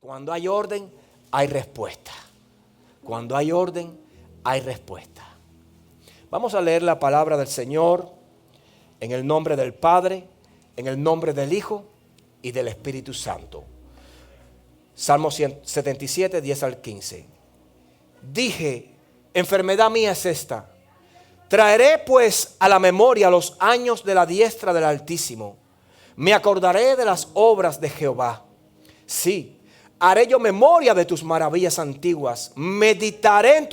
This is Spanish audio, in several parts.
Cuando hay orden, hay respuesta. Cuando hay orden, hay respuesta. Vamos a leer la palabra del Señor en el nombre del Padre, en el nombre del Hijo y del Espíritu Santo. Salmo 77, 10 al 15. Dije, enfermedad mía es esta. Traeré pues a la memoria los años de la diestra del Altísimo. Me acordaré de las obras de Jehová. Sí, haré yo memoria de tus maravillas antiguas. Meditaré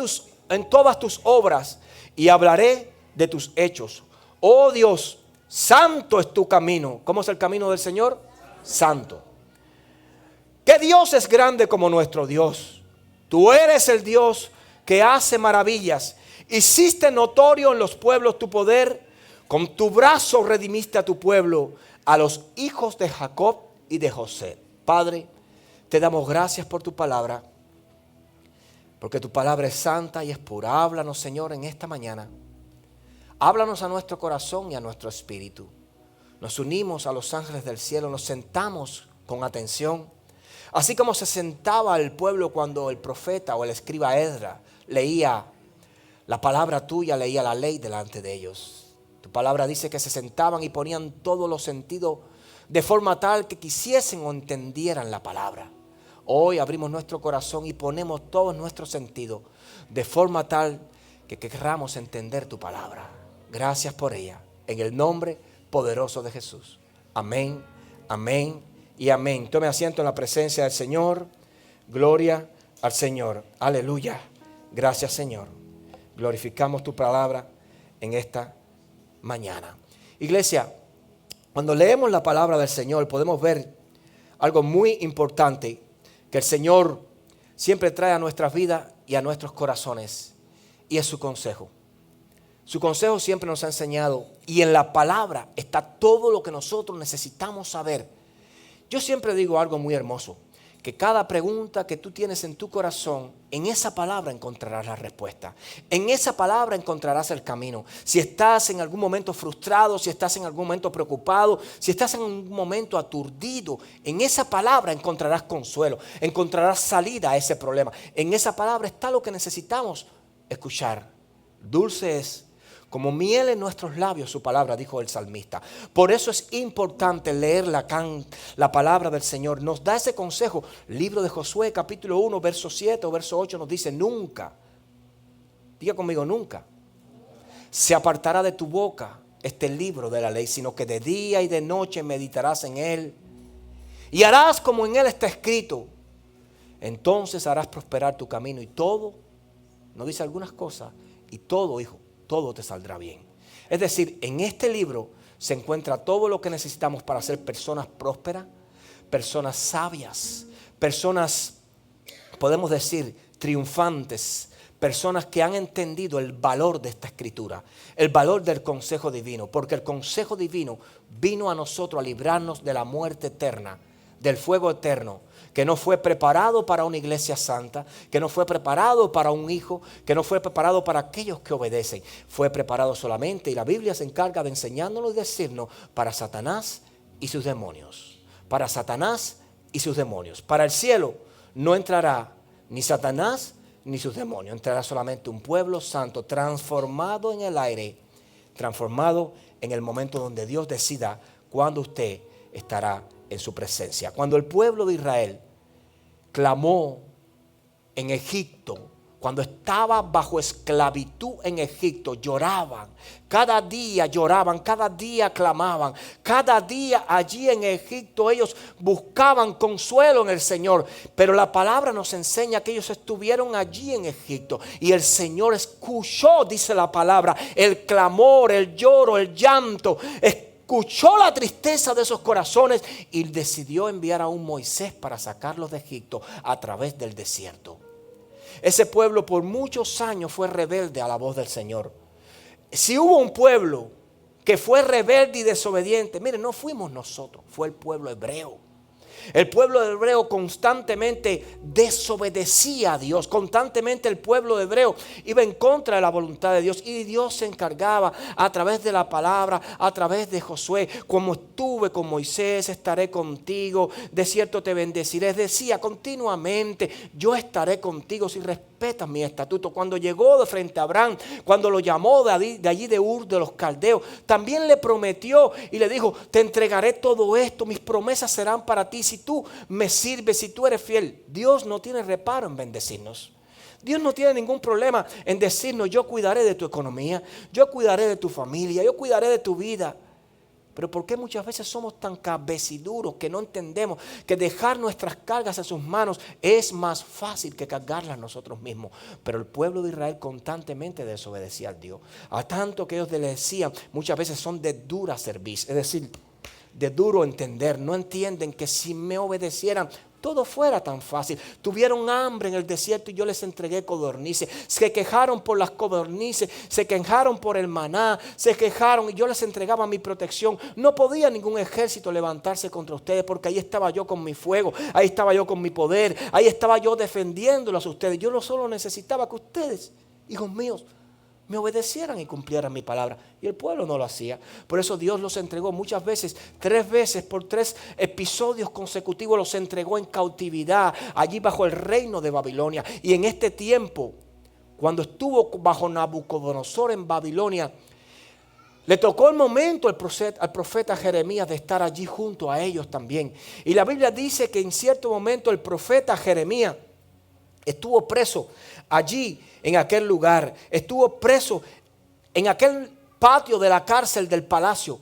en todas tus obras y hablaré de tus hechos. Oh Dios, santo es tu camino. ¿Cómo es el camino del Señor? Santo. ¿Qué Dios es grande como nuestro Dios? Tú eres el Dios que hace maravillas. Hiciste notorio en los pueblos tu poder. Con tu brazo redimiste a tu pueblo, a los hijos de Jacob y de José. Padre, te damos gracias por tu palabra, porque tu palabra es santa y es pura. Háblanos, Señor, en esta mañana. Háblanos a nuestro corazón y a nuestro espíritu. Nos unimos a los ángeles del cielo, nos sentamos con atención, así como se sentaba el pueblo cuando el profeta o el escriba Esdras leía la palabra tuya, leía la ley delante de ellos. Tu palabra dice que se sentaban y ponían todos los sentidos de forma tal que quisiesen o entendieran la palabra. Hoy abrimos nuestro corazón y ponemos todos nuestros sentidos de forma tal que querramos entender tu palabra. Gracias por ella, en el nombre poderoso de Jesús. Amén, amén y amén. Tome asiento en la presencia del Señor. Gloria al Señor. Aleluya. Gracias, Señor. Glorificamos tu palabra en esta mañana. Iglesia, cuando leemos la palabra del Señor podemos ver algo muy importante que el Señor siempre trae a nuestras vidas y a nuestros corazones, y es su consejo. Su consejo siempre nos ha enseñado, y en la palabra está todo lo que nosotros necesitamos saber. Yo siempre digo algo muy hermoso, que cada pregunta que tú tienes en tu corazón, en esa palabra encontrarás la respuesta. En esa palabra encontrarás el camino. Si estás en algún momento frustrado, si estás en algún momento preocupado, si estás en un momento aturdido, en esa palabra encontrarás consuelo, encontrarás salida a ese problema. En esa palabra está lo que necesitamos escuchar. Dulce es como miel en nuestros labios su palabra, dijo el salmista. Por eso es importante leer la palabra del Señor. Nos da ese consejo. Libro de Josué, capítulo 1, verso 7 o verso 8 nos dice: nunca, diga conmigo, nunca se apartará de tu boca este libro de la ley, sino que de día y de noche meditarás en él y harás como en él está escrito. Entonces harás prosperar tu camino y todo, no dice algunas cosas, y todo, hijo, todo te saldrá bien. Es decir, en este libro se encuentra todo lo que necesitamos para ser personas prósperas, personas sabias, personas, podemos decir, triunfantes, personas que han entendido el valor de esta escritura, el valor del consejo divino, porque el consejo divino vino a nosotros a librarnos de la muerte eterna, del fuego eterno, que no fue preparado para una iglesia santa, que no fue preparado para un hijo, que no fue preparado para aquellos que obedecen. Fue preparado solamente, y la Biblia se encarga de enseñárnoslo y decirnos, para Satanás y sus demonios. Para Satanás y sus demonios. Para el cielo no entrará ni Satanás ni sus demonios. Entrará solamente un pueblo santo, transformado en el aire, transformado en el momento donde Dios decida cuándo usted estará en su presencia. Cuando el pueblo de Israel clamó en Egipto, cuando estaba bajo esclavitud en Egipto, lloraban, cada día clamaban, cada día allí en Egipto ellos buscaban consuelo en el Señor. Pero la palabra nos enseña que ellos estuvieron allí en Egipto y el Señor escuchó, dice la palabra, el clamor, el lloro, el llanto. Escuchó la tristeza de esos corazones y decidió enviar a un Moisés para sacarlos de Egipto a través del desierto. Ese pueblo por muchos años fue rebelde a la voz del Señor. Si hubo un pueblo que fue rebelde y desobediente, miren, no fuimos nosotros, fue el pueblo hebreo. El pueblo hebreo constantemente desobedecía a Dios. Constantemente el pueblo hebreo iba en contra de la voluntad de Dios. Y Dios se encargaba a través de la palabra, a través de Josué. Como estuve con Moisés, estaré contigo. De cierto te bendeciré. Decía continuamente, yo estaré contigo si respetas mi estatuto. Cuando llegó de frente a Abraham, cuando lo llamó de allí de Ur de los Caldeos, también le prometió y le dijo, te entregaré todo esto, mis promesas serán para ti si tú me sirves, si tú eres fiel. Dios no tiene reparo en bendecirnos. Dios no tiene ningún problema en decirnos, yo cuidaré de tu economía, yo cuidaré de tu familia, yo cuidaré de tu vida. Pero ¿por qué muchas veces somos tan cabeciduros que no entendemos que dejar nuestras cargas en sus manos es más fácil que cargarlas nosotros mismos? Pero el pueblo de Israel constantemente desobedecía a Dios. A tanto que ellos le decían, muchas veces son de dura cerviz, es decir, de duro entender. No entienden que si me obedecieran todo fuera tan fácil. Tuvieron hambre en el desierto y yo les entregué codornices. Se quejaron por las codornices, se quejaron por el maná, se quejaron y yo les entregaba mi protección. No podía ningún ejército levantarse contra ustedes porque ahí estaba yo con mi fuego, ahí estaba yo con mi poder, ahí estaba yo defendiéndolos a ustedes. Yo no solo necesitaba que ustedes, hijos míos, me obedecieran y cumplieran mi palabra. Y el pueblo no lo hacía. Por eso Dios los entregó muchas veces, 3 veces por 3 episodios consecutivos los entregó en cautividad, allí bajo el reino de Babilonia. Y en este tiempo, cuando estuvo bajo Nabucodonosor en Babilonia, le tocó el momento al profeta Jeremías de estar allí junto a ellos también. Y la Biblia dice que en cierto momento el profeta Jeremías estuvo preso allí en aquel lugar, estuvo preso en aquel patio de la cárcel del palacio.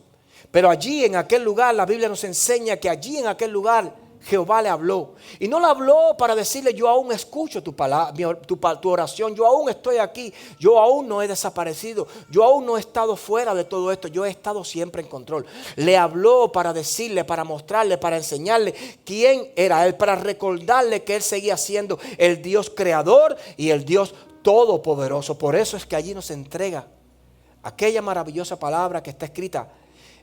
Pero allí en aquel lugar la Biblia nos enseña que allí en aquel lugar Jehová le habló. Y no le habló para decirle yo aún escucho tu oración, yo aún estoy aquí, yo aún no he desaparecido, yo aún no he estado fuera de todo esto, yo he estado siempre en control. Le habló para decirle, para mostrarle, para enseñarle quién era él, para recordarle que él seguía siendo el Dios creador y el Dios todopoderoso. Por eso es que allí nos entrega aquella maravillosa palabra que está escrita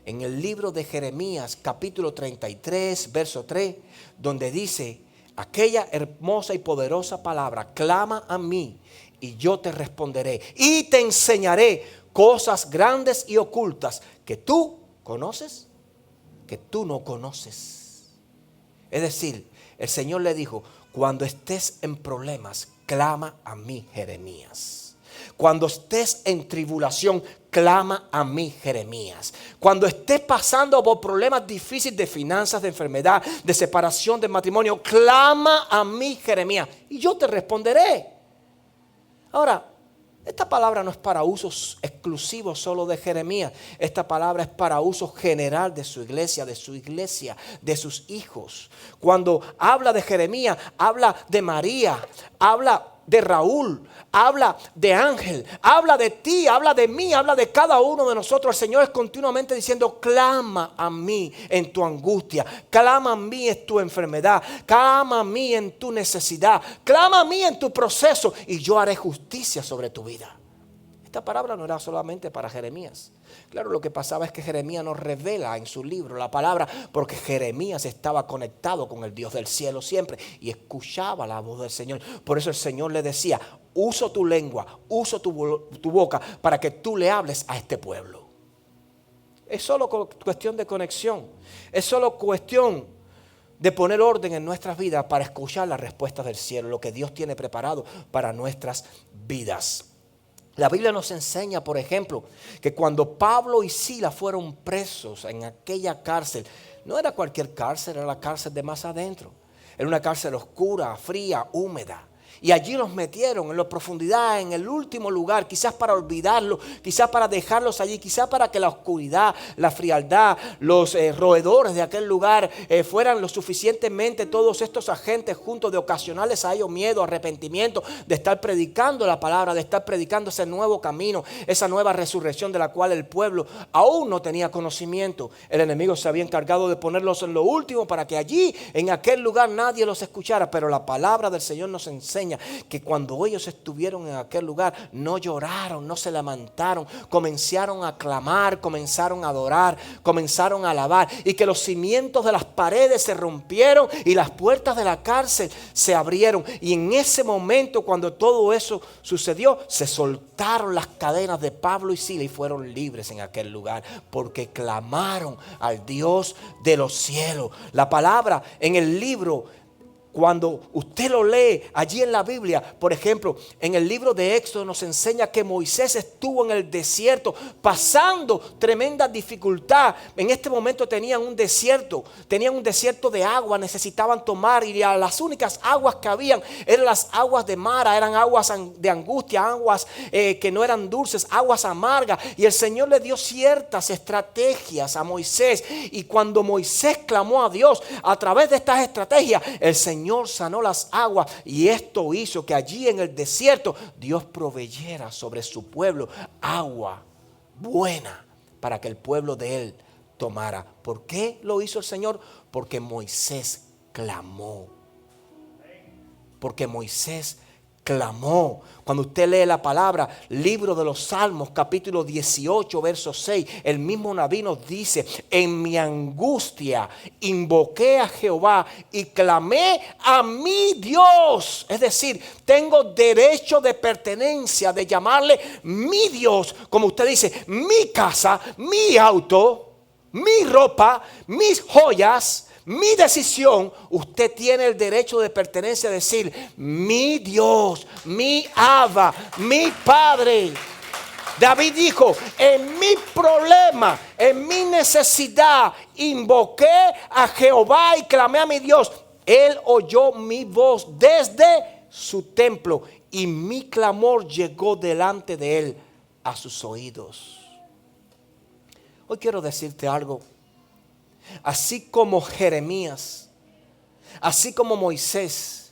en el libro de Jeremías, capítulo 33, verso 3, donde dice aquella hermosa y poderosa palabra: clama a mí y yo te responderé y te enseñaré cosas grandes y ocultas que tú conoces, que tú no conoces. Es decir, el Señor le dijo, cuando estés en problemas, clama a mí, Jeremías. Cuando estés en tribulación, clama a mí, Jeremías. Cuando estés pasando por problemas difíciles de finanzas, de enfermedad, de separación, de matrimonio, clama a mí, Jeremías, y yo te responderé. Ahora, esta palabra no es para usos exclusivos solo de Jeremías. Esta palabra es para uso general de su iglesia, de sus hijos. Cuando habla de Jeremías, habla de María, habla de Raúl, habla de Ángel, habla de ti, habla de mí, habla de cada uno de nosotros. El Señor es continuamente diciendo, clama a mí en tu angustia, clama a mí en tu enfermedad, clama a mí en tu necesidad, clama a mí en tu proceso y yo haré justicia sobre tu vida. Esta palabra no era solamente para Jeremías. Claro, lo que pasaba es que Jeremías nos revela en su libro la palabra porque Jeremías estaba conectado con el Dios del cielo siempre y escuchaba la voz del Señor. Por eso el Señor le decía, uso tu lengua, uso tu boca para que tú le hables a este pueblo. Es solo cuestión de conexión. Es solo cuestión de poner orden en nuestras vidas para escuchar las respuestas del cielo, lo que Dios tiene preparado para nuestras vidas. La Biblia nos enseña, por ejemplo, que cuando Pablo y Silas fueron presos en aquella cárcel, no era cualquier cárcel, era la cárcel de más adentro. Era una cárcel oscura, fría, húmeda. Y allí los metieron en la profundidad, en el último lugar, quizás para olvidarlos, quizás para dejarlos allí, quizás para que la oscuridad, la frialdad, los roedores de aquel lugar fueran lo suficientemente todos estos agentes juntos de ocasionarles a ellos miedo, arrepentimiento, de estar predicando la palabra, de estar predicando ese nuevo camino, esa nueva resurrección de la cual el pueblo aún no tenía conocimiento. El enemigo se había encargado de ponerlos en lo último para que allí, en aquel lugar, nadie los escuchara. Pero la palabra del Señor nos enseña enseña que cuando ellos estuvieron en aquel lugar, no lloraron, no se lamentaron, comenzaron a clamar, comenzaron a adorar, comenzaron a alabar, y que los cimientos de las paredes se rompieron y las puertas de la cárcel se abrieron. Y en ese momento, cuando todo eso sucedió, se soltaron las cadenas de Pablo y Silas y fueron libres en aquel lugar, porque clamaron al Dios de los cielos. La palabra en el libro, cuando usted lo lee allí en la Biblia, por ejemplo, en el libro de Éxodo nos enseña que Moisés estuvo en el desierto pasando tremenda dificultad. En este momento tenían un desierto de agua, necesitaban tomar, y las únicas aguas que habían eran las aguas de Mara, eran aguas de angustia, aguas que no eran dulces, aguas amargas. Y el Señor le dio ciertas estrategias a Moisés, y cuando Moisés clamó a Dios a través de estas estrategias, el Señor sanó las aguas, y esto hizo que allí en el desierto Dios proveyera sobre su pueblo agua buena para que el pueblo de él tomara. ¿Por qué lo hizo el Señor? Porque Moisés clamó. Porque Moisés clamó. Cuando usted lee la palabra, libro de los Salmos, capítulo 18, verso 6, el mismo David nos dice: en mi angustia invoqué a Jehová y clamé a mi Dios. Es decir, tengo derecho de pertenencia de llamarle mi Dios. Como usted dice, mi casa, mi auto, mi ropa, mis joyas, mi decisión. Usted tiene el derecho de pertenencia a decir: mi Dios, mi Abba, mi Padre. David dijo: en mi problema, en mi necesidad, invoqué a Jehová y clamé a mi Dios. Él oyó mi voz desde su templo, y mi clamor llegó delante de él a sus oídos. Hoy quiero decirte algo. Así como Jeremías, así como Moisés,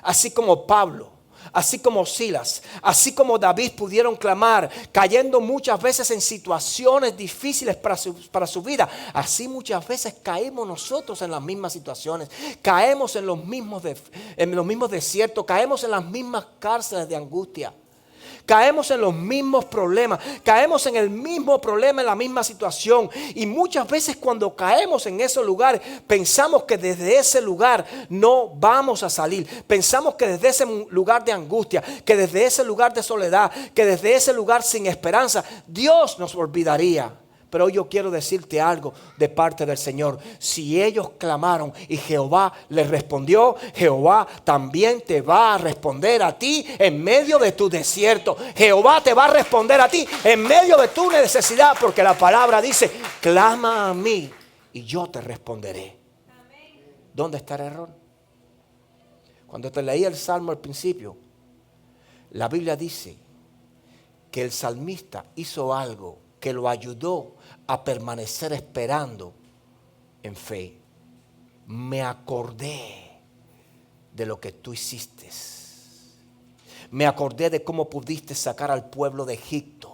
así como Pablo, así como Silas, así como David pudieron clamar, cayendo muchas veces en situaciones difíciles para su vida, así muchas veces caemos nosotros en las mismas situaciones, caemos en los mismos desiertos, caemos en las mismas cárceles de angustia. Caemos en los mismos problemas, caemos en el mismo problema, en la misma situación. Y muchas veces cuando caemos en esos lugares, pensamos que desde ese lugar no vamos a salir. Pensamos que desde ese lugar de angustia, que desde ese lugar de soledad, que desde ese lugar sin esperanza, Dios nos olvidaría. Pero hoy yo quiero decirte algo de parte del Señor. Si ellos clamaron y Jehová les respondió, Jehová también te va a responder a ti en medio de tu desierto. Jehová te va a responder a ti en medio de tu necesidad, porque la palabra dice: clama a mí y yo te responderé. ¿Dónde está el error? Cuando te leí el Salmo al principio, la Biblia dice que el salmista hizo algo que lo ayudó a permanecer esperando en fe. Me acordé de lo que tú hiciste. Me acordé de cómo pudiste sacar al pueblo de Egipto.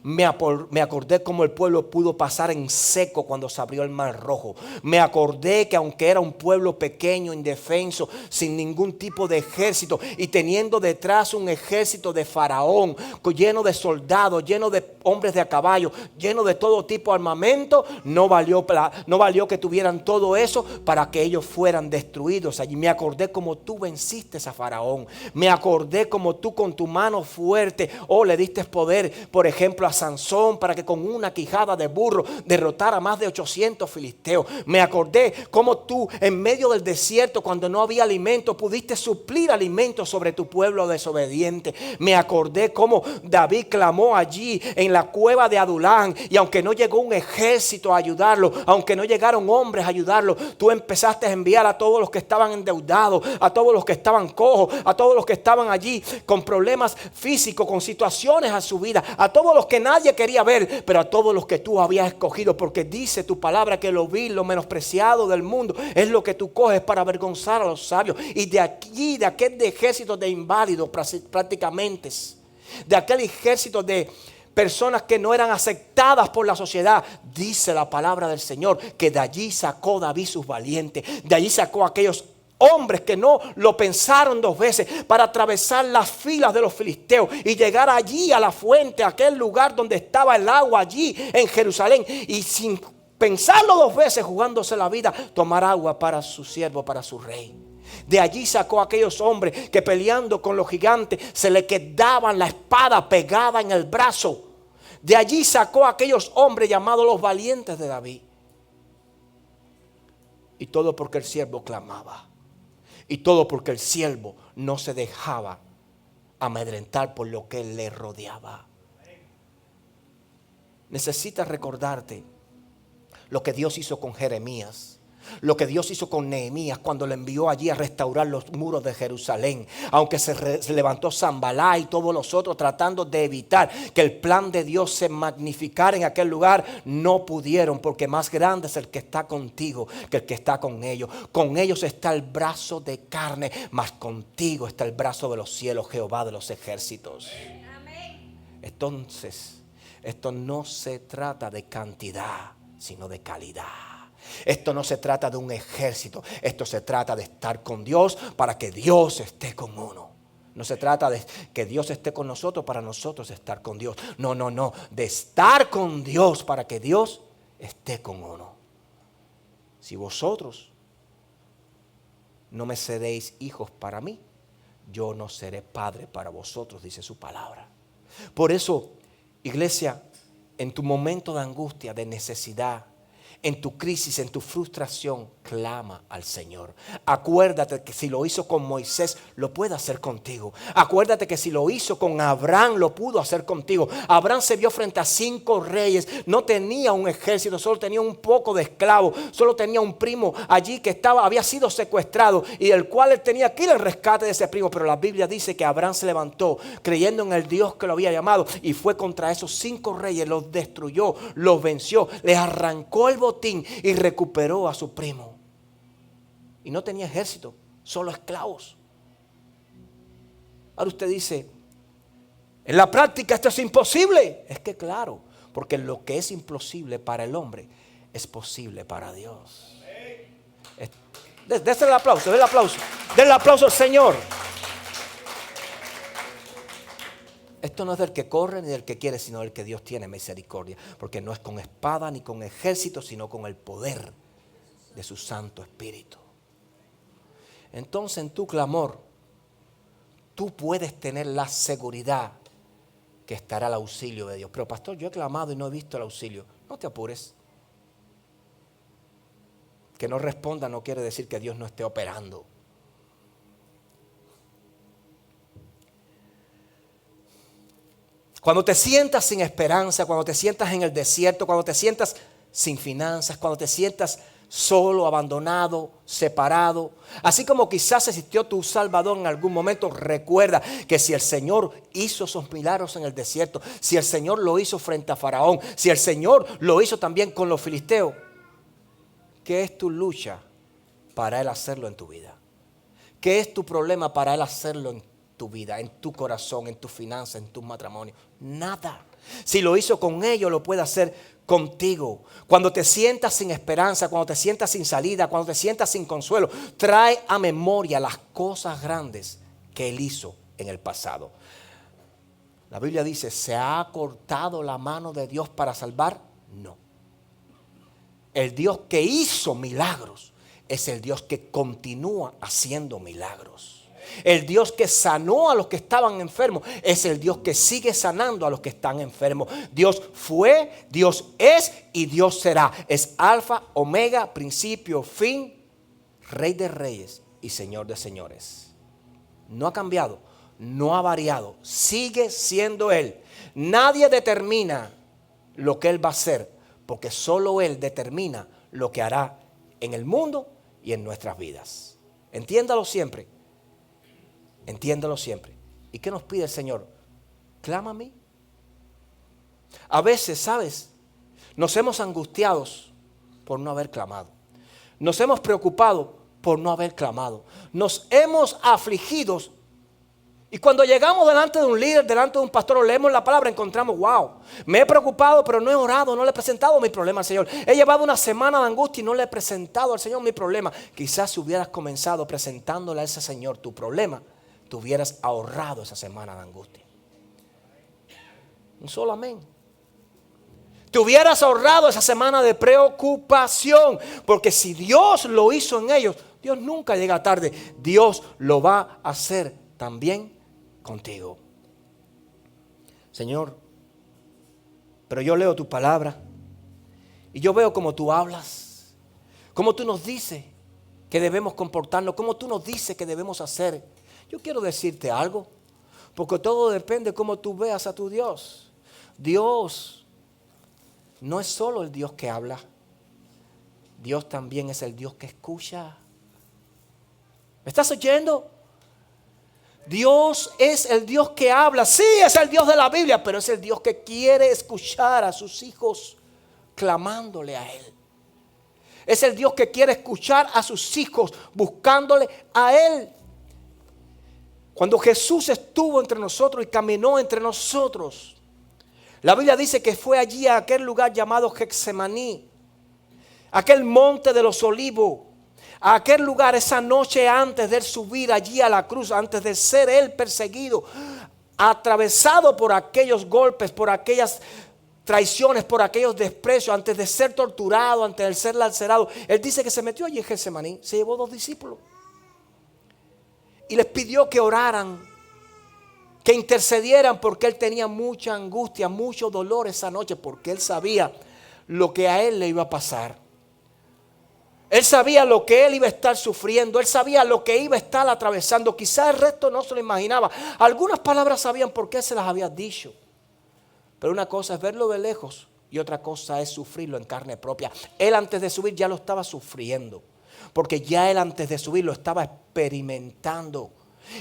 Me acordé cómo el pueblo pudo pasar en seco cuando se abrió el mar rojo. Me acordé que aunque era un pueblo pequeño, indefenso, sin ningún tipo de ejército, y teniendo detrás un ejército de faraón, lleno de soldados, lleno de hombres de a caballo, lleno de todo tipo de armamento, no valió que tuvieran todo eso para que ellos fueran destruidos allí. Me acordé cómo tú venciste a faraón. Me acordé cómo tú con tu mano fuerte, le diste poder, por ejemplo, a Sansón, para que con una quijada de burro derrotara a más de 800 filisteos. Me acordé cómo tú en medio del desierto, cuando no había alimento, pudiste suplir alimento sobre tu pueblo desobediente. Me acordé cómo David clamó allí en la cueva de Adulán, y aunque no llegó un ejército a ayudarlo, aunque no llegaron hombres a ayudarlo, tú empezaste a enviar a todos los que estaban endeudados, a todos los que estaban cojos, a todos los que estaban allí con problemas físicos, con situaciones a su vida, a todos los que nadie quería ver, pero a todos los que tú habías escogido, porque dice tu palabra que lo vil, lo menospreciado del mundo es lo que tú coges para avergonzar a los sabios. Y de aquí, de aquel ejército de inválidos prácticamente, de aquel ejército de personas que no eran aceptadas por la sociedad, dice la palabra del Señor que de allí sacó David sus valientes, de allí sacó a aquellos Hombres que no lo pensaron dos veces para atravesar las filas de los filisteos y llegar allí a la fuente, a aquel lugar donde estaba el agua, allí en Jerusalén. Y sin pensarlo dos veces, jugándose la vida, tomar agua para su siervo, para su rey. De allí sacó a aquellos hombres que peleando con los gigantes se le quedaban la espada pegada en el brazo. De allí sacó a aquellos hombres llamados los valientes de David. Y todo porque el siervo clamaba. Y todo porque el siervo no se dejaba amedrentar por lo que le rodeaba. Necesitas recordarte lo que Dios hizo con Jeremías. Lo que Dios hizo con Nehemías cuando le envió allí a restaurar los muros de Jerusalén. Aunque se levantó Sanbalá y todos los otros tratando de evitar que el plan de Dios se magnificara en aquel lugar, no pudieron, porque más grande es el que está contigo que el que está con ellos. Con ellos está el brazo de carne, mas contigo está el brazo de los cielos, Jehová de los ejércitos. Entonces, esto no se trata de cantidad, sino de calidad. Esto no se trata de un ejército. Esto se trata de estar con Dios para que Dios esté con uno. No se trata de que Dios esté con nosotros para nosotros estar con Dios. No. De estar con Dios para que Dios esté con uno. Si vosotros no me seréis hijos para mí, yo no seré padre para vosotros, dice su palabra. Por eso, iglesia, en tu momento de angustia, de necesidad, en tu crisis, en tu frustración, clama al Señor. Acuérdate que si lo hizo con Moisés, lo puede hacer contigo. Acuérdate que si lo hizo con Abraham, lo pudo hacer contigo. Abraham se vio frente a 5 reyes. No tenía un ejército, solo tenía un poco de esclavos. Solo tenía un primo allí que había sido secuestrado y el cual él tenía que ir al rescate de ese primo. Pero la Biblia dice que Abraham se levantó creyendo en el Dios que lo había llamado y fue contra esos 5 reyes, los destruyó, los venció, les arrancó el botín y recuperó a su primo. Y no tenía ejército, solo esclavos. Ahora usted dice, en la práctica esto es imposible. Es que claro, porque lo que es imposible para el hombre es posible para Dios. Dese el aplauso, denle el aplauso al Señor. Esto no es del que corre ni del que quiere, sino del que Dios tiene misericordia. Porque no es con espada ni con ejército, sino con el poder de su Santo Espíritu. Entonces en tu clamor, tú puedes tener la seguridad que estará el auxilio de Dios. Pero pastor, yo he clamado y no he visto el auxilio. No te apures. Que no responda no quiere decir que Dios no esté operando. Cuando te sientas sin esperanza, cuando te sientas en el desierto, cuando te sientas sin finanzas, cuando te sientas solo, abandonado, separado, así como quizás existió tu Salvador en algún momento, recuerda que si el Señor hizo esos milagros en el desierto, si el Señor lo hizo frente a Faraón, si el Señor lo hizo también con los filisteos, ¿qué es tu lucha para Él hacerlo en tu vida? ¿Qué es tu problema para Él hacerlo en tu vida, en tu corazón, en tus finanzas, en tu matrimonio? Nada. Si lo hizo con ellos, lo puede hacer contigo. Cuando te sientas sin esperanza, cuando te sientas sin salida, cuando te sientas sin consuelo, trae a memoria las cosas grandes que Él hizo en el pasado. La Biblia dice, ¿se ha cortado la mano de Dios para salvar? No. El Dios que hizo milagros es el Dios que continúa haciendo milagros. El Dios que sanó a los que estaban enfermos es el Dios que sigue sanando a los que están enfermos. Dios fue, Dios es y Dios será. Es Alfa, Omega, principio, fin, Rey de reyes y Señor de señores. No ha cambiado, no ha variado, sigue siendo Él. Nadie determina lo que Él va a hacer, porque solo Él determina lo que hará en el mundo y en nuestras vidas. Entiéndalo siempre. Entiéndalo siempre. ¿Y qué nos pide el Señor? Clama a mí. A veces, ¿sabes? Nos hemos angustiado por no haber clamado. Nos hemos preocupado por no haber clamado. Nos hemos afligido Y cuando llegamos delante de un líder, delante de un pastor, o leemos la palabra, encontramos, wow, me he preocupado, pero no he orado, no le he presentado mi problema al Señor. He llevado una semana de angustia y no le he presentado al Señor mi problema. Quizás si hubieras comenzado presentándole a ese Señor tu problema, te hubieras ahorrado esa semana de angustia. Un solo amén. Te hubieras ahorrado esa semana de preocupación, porque si Dios lo hizo en ellos, Dios nunca llega tarde. Dios lo va a hacer también contigo. Señor, pero yo leo tu palabra y yo veo cómo tú hablas, cómo tú nos dices que debemos comportarnos, cómo tú nos dices que debemos hacer. Yo quiero decirte algo, porque todo depende de cómo tú veas a tu Dios. Dios no es solo el Dios que habla, Dios también es el Dios que escucha. ¿Me estás oyendo? Dios es el Dios que habla. Sí, es el Dios de la Biblia, pero es el Dios que quiere escuchar a sus hijos clamándole a Él. Es el Dios que quiere escuchar a sus hijos buscándole a Él. Cuando Jesús estuvo entre nosotros y caminó entre nosotros, la Biblia dice que fue allí a aquel lugar llamado Getsemaní, aquel monte de los olivos. A aquel lugar esa noche antes de él subir allí a la cruz, antes de ser él perseguido, atravesado por aquellos golpes, por aquellas traiciones, por aquellos desprecios, antes de ser torturado, antes de ser lacerado. Él dice que se metió allí en Getsemaní, se llevó 2 discípulos y les pidió que oraran, que intercedieran, porque él tenía mucha angustia, mucho dolor esa noche, porque él sabía lo que a él le iba a pasar. Él sabía lo que él iba a estar sufriendo. Él sabía lo que iba a estar atravesando. Quizás el resto no se lo imaginaba. Algunas palabras sabían por qué se las había dicho. Pero una cosa es verlo de lejos y otra cosa es sufrirlo en carne propia. Él antes de subir ya lo estaba sufriendo, porque ya él antes de subir lo estaba experimentando.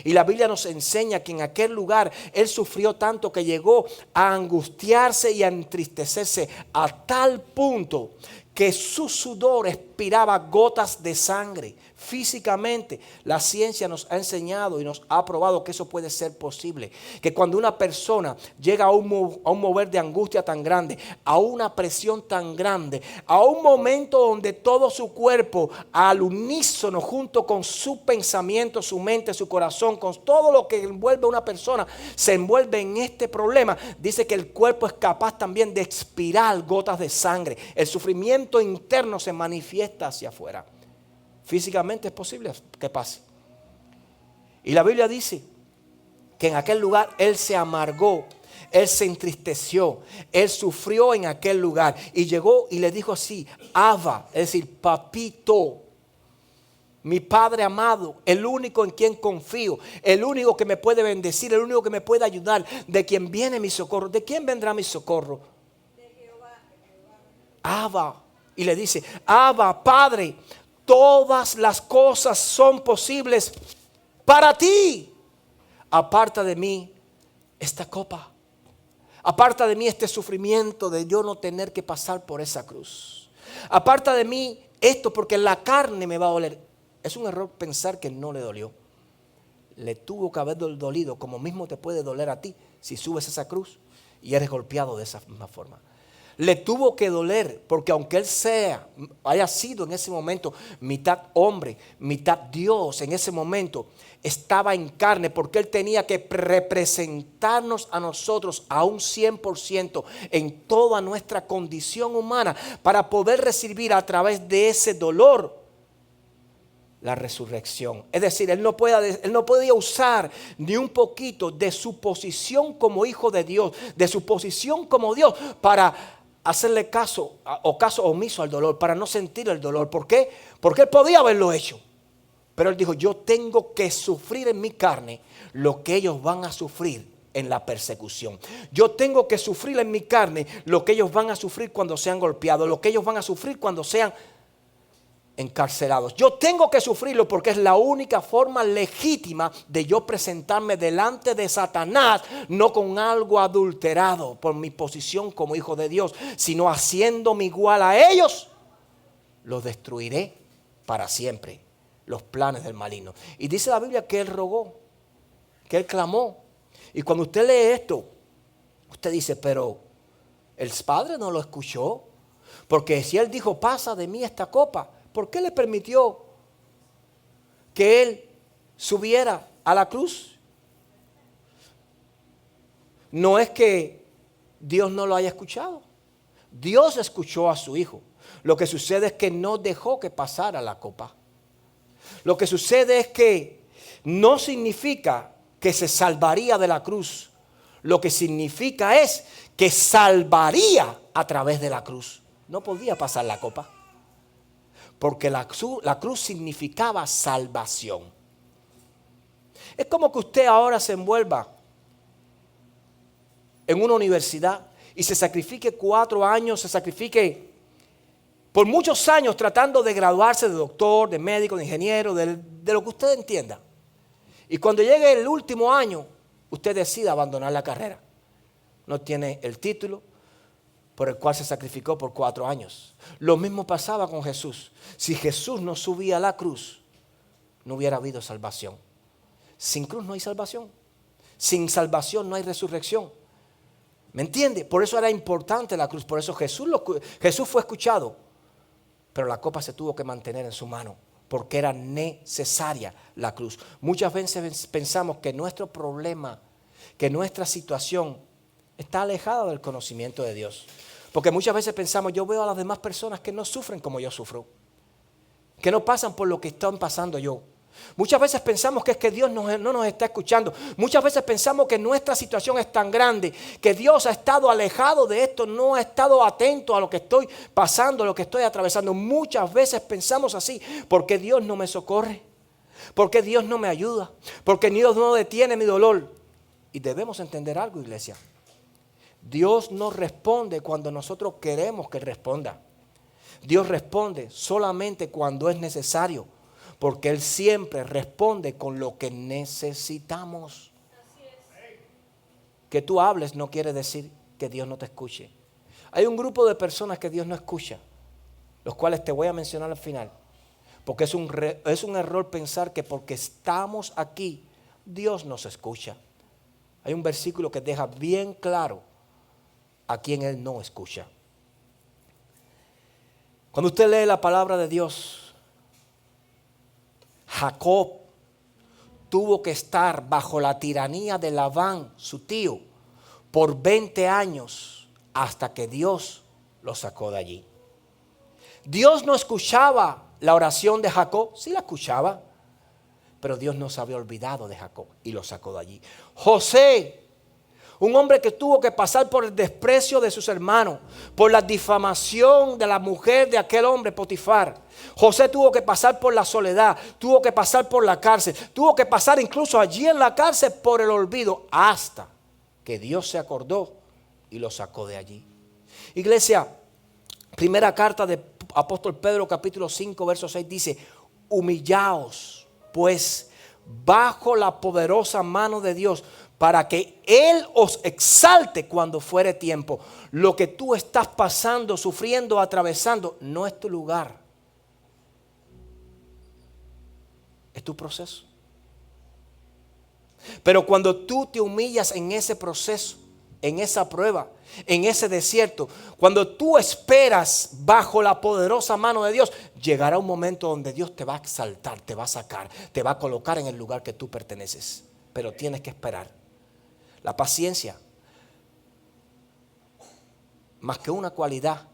Y la Biblia nos enseña que en aquel lugar él sufrió tanto que llegó a angustiarse y a entristecerse a tal punto que su sudor expiraba gotas de sangre. Físicamente, la ciencia nos ha enseñado y nos ha probado que eso puede ser posible. Que cuando una persona llega a un mover de angustia tan grande, a una presión tan grande, a un momento donde todo su cuerpo al unísono, junto con su pensamiento, su mente, su corazón, con todo lo que envuelve a una persona, se envuelve en este problema, dice que el cuerpo es capaz también de expirar gotas de sangre. El sufrimiento interno se manifiesta hacia afuera. Físicamente es posible que pase. Y la Biblia dice que en aquel lugar él se amargó, él se entristeció, él sufrió en aquel lugar y llegó y le dijo así: Abba, es decir, papito, mi Padre amado, el único en quien confío, el único que me puede bendecir, el único que me puede ayudar, de quien viene mi socorro. ¿De quién vendrá mi socorro? De Jehová. Abba. Y le dice: Abba, Padre, todas las cosas son posibles para ti. Aparta de mí esta copa. Aparta de mí este sufrimiento de yo no tener que pasar por esa cruz. Aparta de mí esto, porque la carne me va a doler. Es un error pensar que no le dolió. Le tuvo que haber dolido, como mismo te puede doler a ti si subes esa cruz y eres golpeado de esa misma forma. Le tuvo que doler, porque aunque él haya sido en ese momento mitad hombre, mitad Dios, en ese momento estaba en carne, porque él tenía que representarnos a nosotros a un 100% en toda nuestra condición humana, para poder recibir a través de ese dolor la resurrección. Es decir, él no podía usar ni un poquito de su posición como hijo de Dios, de su posición como Dios, para hacerle caso omiso al dolor, para no sentir el dolor. ¿Por qué? Porque él podía haberlo hecho. Pero él dijo: yo tengo que sufrir en mi carne lo que ellos van a sufrir en la persecución. Yo tengo que sufrir en mi carne lo que ellos van a sufrir cuando sean golpeados, lo que ellos van a sufrir cuando sean encarcelados. Yo tengo que sufrirlo, porque es la única forma legítima de yo presentarme delante de Satanás, no con algo adulterado por mi posición como hijo de Dios, sino haciéndome igual a ellos. Los destruiré para siempre, los planes del maligno. Y dice la Biblia que él rogó que Él clamó. Y cuando usted lee esto, usted dice, pero el Padre no lo escuchó. Porque si Él dijo, pasa de mí esta copa, ¿por qué le permitió que Él subiera a la cruz? No es que Dios no lo haya escuchado. Dios escuchó a su Hijo. Lo que sucede es que no dejó que pasara la copa. Lo que sucede es que no significa que se salvaría de la cruz. Lo que significa es que salvaría a través de la cruz. No podía pasar la copa. Porque la cruz significaba salvación. Es como que usted ahora se envuelva en una universidad y se sacrifique 4 años, se sacrifique por muchos años tratando de graduarse de doctor, de médico, de ingeniero, de lo que usted entienda. Y cuando llegue el último año, usted decida abandonar la carrera. No tiene el título por el cual se sacrificó por 4 años. Lo mismo pasaba con Jesús. Si Jesús no subía a la cruz, no hubiera habido salvación. Sin cruz no hay salvación. Sin salvación no hay resurrección. ¿Me entiende? Por eso era importante la cruz. Por eso Jesús fue escuchado. Pero la copa se tuvo que mantener en su mano. Porque era necesaria la cruz. Muchas veces pensamos que nuestro problema, que nuestra situación está alejada del conocimiento de Dios. Porque muchas veces pensamos, yo veo a las demás personas que no sufren como yo sufro. Que no pasan por lo que están pasando yo. Muchas veces pensamos que es que Dios no nos está escuchando. Muchas veces pensamos que nuestra situación es tan grande que Dios ha estado alejado de esto, no ha estado atento a lo que estoy pasando, a lo que estoy atravesando. Muchas veces pensamos así, porque Dios no me socorre, porque Dios no me ayuda, porque Dios no detiene mi dolor. Y debemos entender algo, iglesia. Dios no responde cuando nosotros queremos que Él responda. Dios responde solamente cuando es necesario. Porque Él siempre responde con lo que necesitamos. Que tú hables no quiere decir que Dios no te escuche. Hay un grupo de personas que Dios no escucha, los cuales te voy a mencionar al final. Porque es un error pensar que porque estamos aquí, Dios nos escucha. Hay un versículo que deja bien claro a quien Él no escucha. Cuando usted lee la palabra de Dios, Jacob tuvo que estar bajo la tiranía de Labán, su tío, por 20 años hasta que Dios lo sacó de allí. Dios no escuchaba la oración de Jacob, sí la escuchaba, pero Dios no se había olvidado de Jacob y lo sacó de allí. José, un hombre que tuvo que pasar por el desprecio de sus hermanos, por la difamación de la mujer de aquel hombre Potifar. José tuvo que pasar por la soledad, tuvo que pasar por la cárcel, tuvo que pasar incluso allí en la cárcel por el olvido, hasta que Dios se acordó y lo sacó de allí. Iglesia, primera carta de apóstol Pedro, capítulo 5, verso 6 dice: humillaos pues bajo la poderosa mano de Dios, para que Él os exalte cuando fuere tiempo. Lo que tú estás pasando, sufriendo, atravesando, no es tu lugar. Es tu proceso. Pero cuando tú te humillas en ese proceso, en esa prueba, en ese desierto, cuando tú esperas bajo la poderosa mano de Dios, llegará un momento donde Dios te va a exaltar, te va a sacar, te va a colocar en el lugar que tú perteneces. Pero tienes que esperar. La paciencia, más que una cualidad,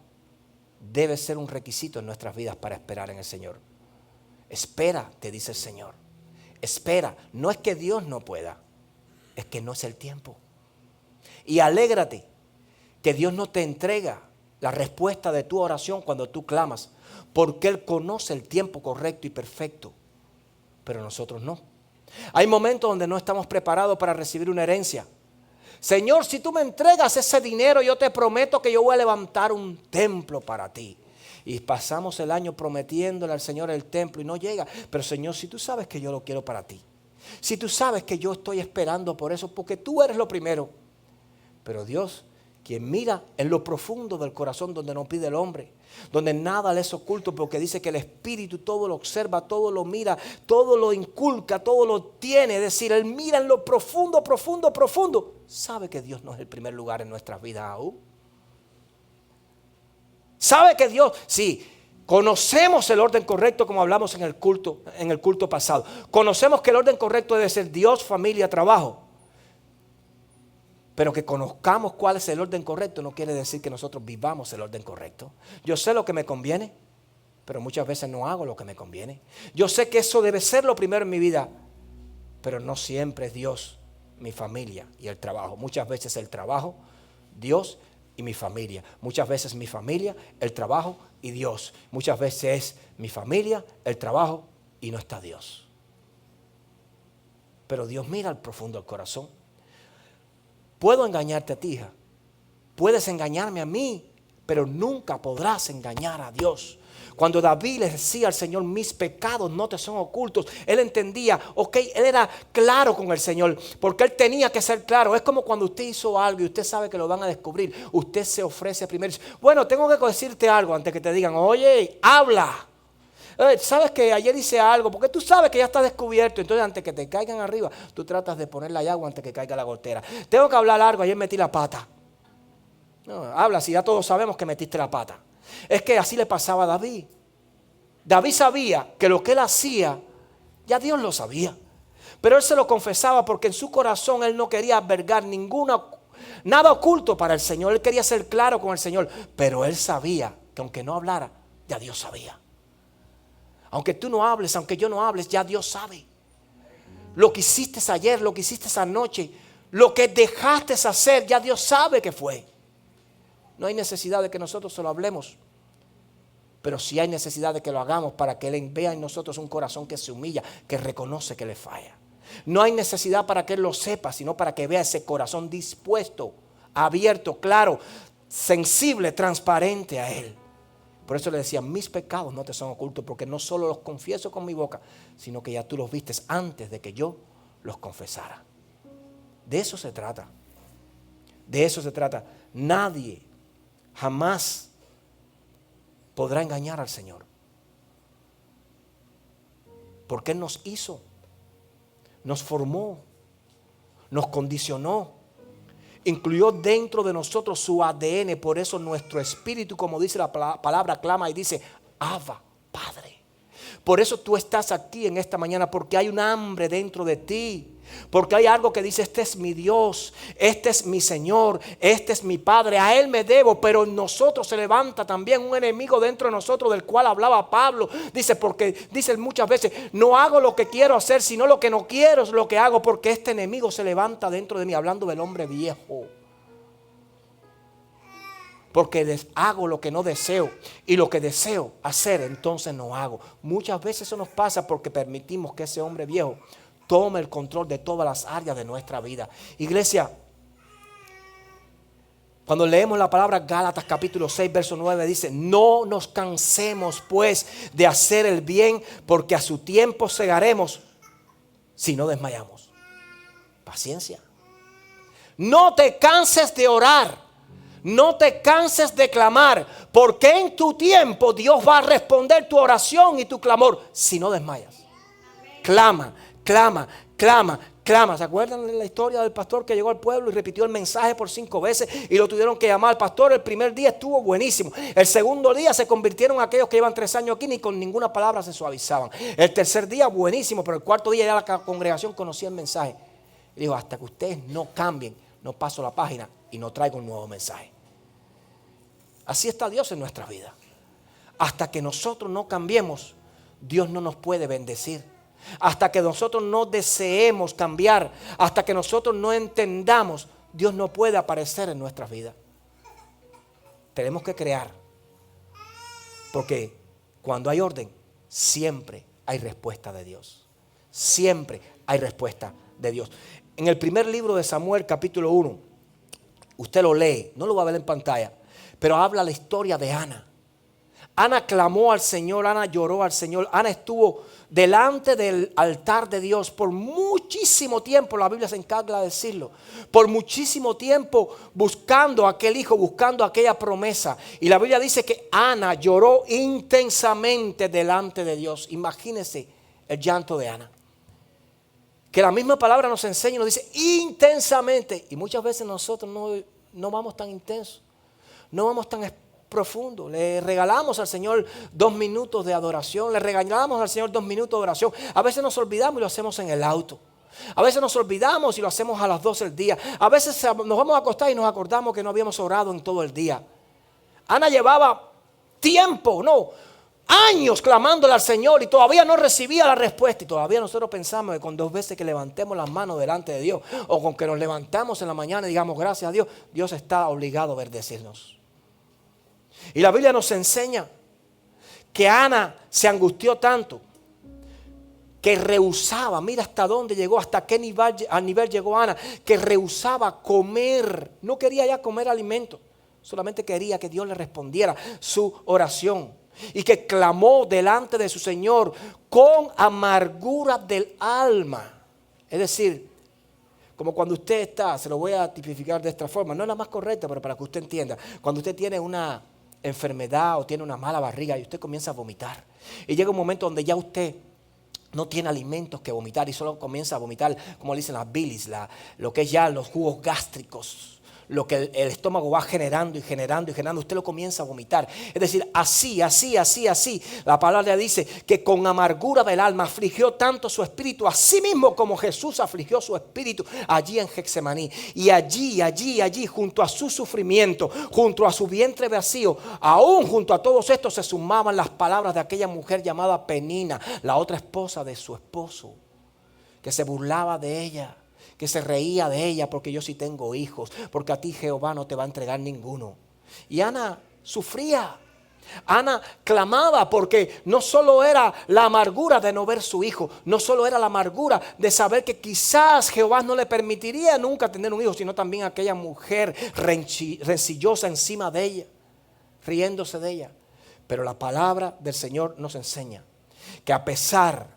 debe ser un requisito en nuestras vidas para esperar en el Señor. Espera, te dice el Señor. Espera. No es que Dios no pueda, es que no es el tiempo. Y alégrate que Dios no te entrega la respuesta de tu oración cuando tú clamas, porque Él conoce el tiempo correcto y perfecto, pero nosotros no. Hay momentos donde no estamos preparados para recibir una herencia. Señor, si tú me entregas ese dinero, yo te prometo que yo voy a levantar un templo para ti. Y pasamos el año prometiéndole al Señor el templo y no llega. Pero Señor, si tú sabes que yo lo quiero para ti, si tú sabes que yo estoy esperando por eso, porque tú eres lo primero. Pero Dios Quien mira en lo profundo del corazón donde no pide el hombre, donde nada le es oculto, porque dice que el Espíritu todo lo observa, todo lo mira, todo lo inculca, todo lo tiene. Es decir, Él mira en lo profundo, profundo, profundo. Sabe que Dios no es el primer lugar en nuestras vidas aún. Sabe que Dios, sí, conocemos el orden correcto como hablamos en el culto pasado. Conocemos que el orden correcto debe ser Dios, familia, trabajo. Pero que conozcamos cuál es el orden correcto no quiere decir que nosotros vivamos el orden correcto. Yo sé lo que me conviene, pero muchas veces no hago lo que me conviene. Yo sé que eso debe ser lo primero en mi vida, pero no siempre es Dios, mi familia y el trabajo. Muchas veces el trabajo, Dios y mi familia. Muchas veces mi familia, el trabajo y Dios. Muchas veces es mi familia, el trabajo y no está Dios. Pero Dios mira al profundo del corazón. Puedo engañarte a ti, hija. Puedes engañarme a mí, pero nunca podrás engañar a Dios. Cuando David le decía al Señor, mis pecados no te son ocultos, él entendía, él era claro con el Señor, porque él tenía que ser claro. Es como cuando usted hizo algo y usted sabe que lo van a descubrir, usted se ofrece primero. Bueno, tengo que decirte algo antes que te digan, oye, habla. Sabes que ayer hice algo, porque tú sabes que ya está descubierto. Entonces antes que te caigan arriba, tú tratas de ponerle ahí agua antes que caiga la gotera. Tengo que hablar algo, ayer metí la pata. No, habla si ya todos sabemos que metiste la pata. Es que así le pasaba a David. David sabía que lo que él hacía, ya Dios lo sabía. Pero él se lo confesaba porque en su corazón él no quería albergar nada oculto para el Señor. Él quería ser claro con el Señor. Pero él sabía que aunque no hablara, ya Dios sabía. Aunque tú no hables, aunque yo no hables, ya Dios sabe. Lo que hiciste ayer, lo que hiciste anoche, lo que dejaste hacer, ya Dios sabe que fue. No hay necesidad de que nosotros se lo hablemos. Pero sí hay necesidad de que lo hagamos para que Él vea en nosotros un corazón que se humilla, que reconoce que le falla. No hay necesidad para que Él lo sepa, sino para que vea ese corazón dispuesto, abierto, claro, sensible, transparente a Él. Por eso le decía, mis pecados no te son ocultos, porque no solo los confieso con mi boca, sino que ya tú los vistes antes de que yo los confesara. De eso se trata. De eso se trata. Nadie jamás podrá engañar al Señor. Porque Él nos hizo, nos formó, nos condicionó. Incluyó dentro de nosotros su ADN. Por eso nuestro espíritu, como dice la palabra, clama y dice, Abba, Padre. Por eso tú estás aquí en esta mañana, porque hay un hambre dentro de ti. Porque hay algo que dice, este es mi Dios, este es mi Señor, este es mi Padre, a Él me debo. Pero en nosotros se levanta también un enemigo dentro de nosotros, del cual hablaba Pablo. Dice, porque dice muchas veces, no hago lo que quiero hacer, sino lo que no quiero es lo que hago, porque este enemigo se levanta dentro de mí, hablando del hombre viejo. Porque hago lo que no deseo, y lo que deseo hacer entonces no hago. Muchas veces eso nos pasa porque permitimos que ese hombre viejo tome el control de todas las áreas de nuestra vida. Iglesia, cuando leemos la palabra Gálatas capítulo 6 verso 9 dice, no nos cansemos pues de hacer el bien, porque a su tiempo segaremos si no desmayamos. Paciencia. No te canses de orar, no te canses de clamar, porque en tu tiempo Dios va a responder tu oración y tu clamor si no desmayas. Clama. Clama, clama, clama. ¿Se acuerdan de la historia del pastor que llegó al pueblo y repitió el mensaje por 5 veces y lo tuvieron que llamar al pastor? El primer día estuvo buenísimo. El segundo día se convirtieron aquellos que llevan 3 años aquí, ni con ninguna palabra se suavizaban. El tercer día buenísimo, pero el cuarto día ya la congregación conocía el mensaje. Y dijo, hasta que ustedes no cambien, no paso la página y no traigo un nuevo mensaje. Así está Dios en nuestra vida. Hasta que nosotros no cambiemos, Dios no nos puede bendecir. Hasta que nosotros no deseemos cambiar, hasta que nosotros no entendamos, Dios no puede aparecer en nuestras vidas. Tenemos que crear, porque cuando hay orden, siempre hay respuesta de Dios. Siempre hay respuesta de Dios. En el primer libro de Samuel, capítulo 1, usted lo lee, no lo va a ver en pantalla, pero habla la historia de Ana. Ana clamó al Señor, Ana lloró al Señor, Ana estuvo delante del altar de Dios por muchísimo tiempo. La Biblia se encarga de decirlo. Por muchísimo tiempo buscando a aquel hijo, buscando aquella promesa. Y la Biblia dice que Ana lloró intensamente delante de Dios. Imagínense el llanto de Ana. Que la misma palabra nos enseña y nos dice intensamente. Y muchas veces nosotros no vamos tan intensos, no vamos tan profundo. Le regalamos al Señor 2 minutos de adoración, le regalamos al Señor 2 minutos de oración. A veces nos olvidamos y lo hacemos en el auto. A veces nos olvidamos y lo hacemos a las 12 del día. A veces nos vamos a acostar y nos acordamos que no habíamos orado en todo el día. Ana llevaba tiempo, años clamándole al Señor y todavía no recibía la respuesta. Y todavía nosotros pensamos que con 2 veces que levantemos las manos delante de Dios, o con que nos levantamos en la mañana y digamos gracias a Dios, Dios está obligado a bendecirnos. Y la Biblia nos enseña que Ana se angustió tanto que rehusaba, mira hasta dónde llegó, hasta qué nivel llegó Ana, que rehusaba comer, no quería ya comer alimento, solamente quería que Dios le respondiera su oración. Y que clamó delante de su Señor con amargura del alma. Es decir, como cuando usted está, se lo voy a tipificar de esta forma, no es la más correcta, pero para que usted entienda. Cuando usted tiene una enfermedad o tiene una mala barriga y usted comienza a vomitar. Y llega un momento donde ya usted no tiene alimentos que vomitar y solo comienza a vomitar, como le dicen las bilis, lo que es ya los jugos gástricos. Lo que el estómago va generando y generando y generando, usted lo comienza a vomitar. Es decir, así. La palabra dice que con amargura del alma afligió tanto su espíritu, así mismo como Jesús afligió su espíritu allí en Getsemaní. Y allí, junto a su sufrimiento, junto a su vientre vacío, aún junto a todos estos se sumaban las palabras de aquella mujer llamada Penina, la otra esposa de su esposo, que se burlaba de ella, que se reía de ella, porque yo sí tengo hijos, porque a ti Jehová no te va a entregar ninguno. Y Ana sufría, Ana clamaba, porque no solo era la amargura de no ver su hijo, no solo era la amargura de saber que quizás Jehová no le permitiría nunca tener un hijo, sino también aquella mujer rencillosa encima de ella, riéndose de ella. Pero la palabra del Señor nos enseña que a pesar